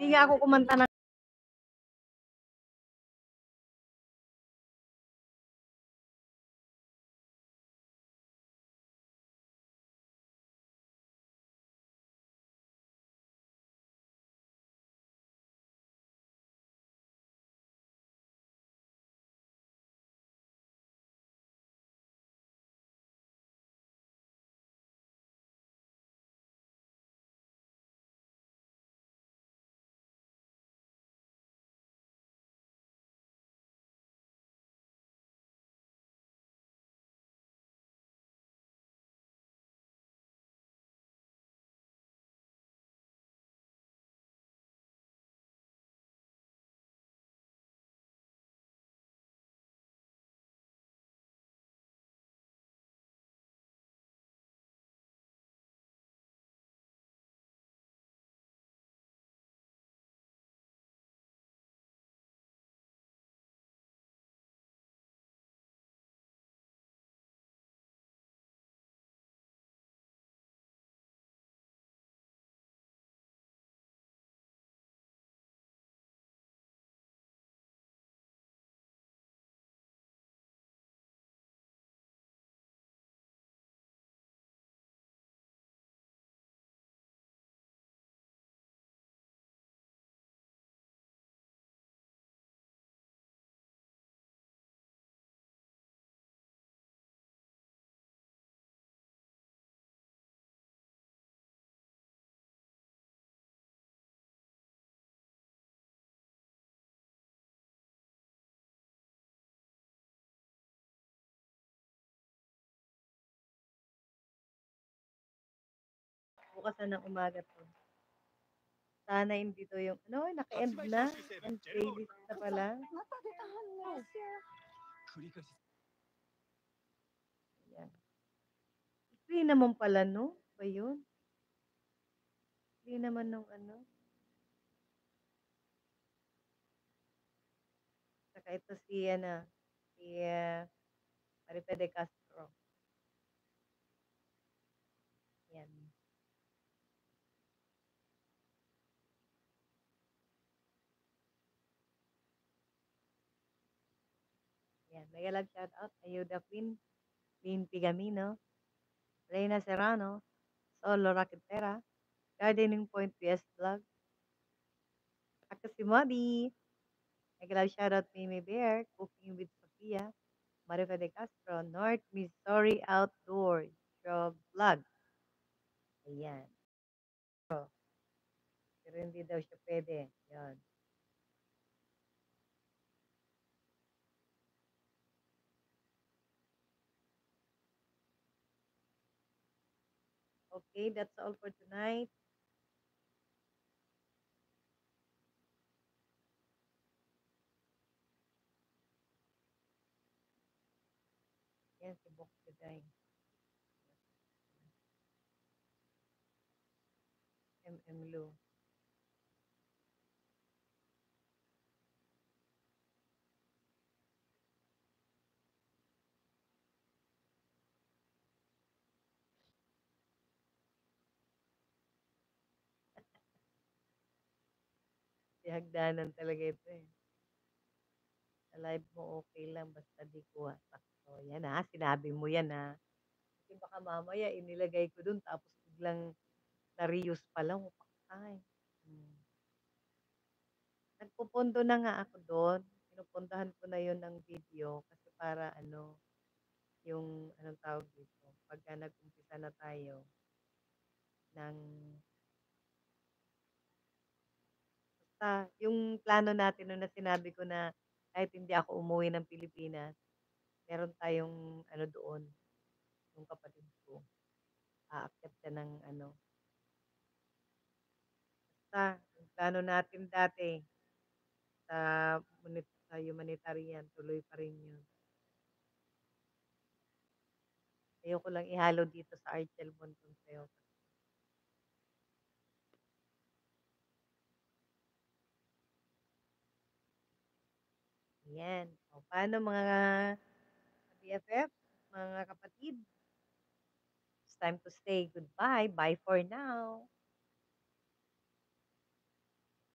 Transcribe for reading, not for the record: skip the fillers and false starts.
Hindi nga ako kumanta ng bukas na ng umaga 'to. Sana hindi 'to yung ano, naka-end na, end playlist na pala. Ayan. Free naman pala 'no, ba yun? Free naman nung ano, saka ito si ano, si, Marife de Castro, 'yan. 'Yan, mega love shoutout Ayuda Queen, Lynn Pigamino, Reyna Serrano, Solo Raquetera, Gardening Point PS Vlog, ako si Modi, mega love shoutout Mimi Bear, Cooking with Sophia, Marife de Castro, North Missouri Outdoor Vlog, ayan. Oh, pero hindi daw siya puwede, 'yon. Okay, that's all for tonight. Yan si Bok Juday, Lu. Si hagdanan talaga ito, eh. Sa live mo okay lang basta 'di kuha sakto. Yan, sinabi mo yan, kasi baka mamaya inilagay ko dun tapos biglang na-reuse pala, patay. Hmm. Nagpupundo na nga ako dun, pinupuntahan ko na yun ng video kasi para ano, yung anong tawag dito, pagka nag-umpisa na tayo ng basta yung plano natin nung na sinabi ko na kahit hindi ako umuwi ng Pilipinas, meron tayong ano doon, yung kapatid ko, aakyat siya ng ano, basta yung plano natin dati sa sa humanitarian tuloy pa rin yun. Ayoko lang ihalo dito sa Archel Bonton. 'Yan. O paano mga BFF, mga kapatid, it's time to say goodbye. Bye for now.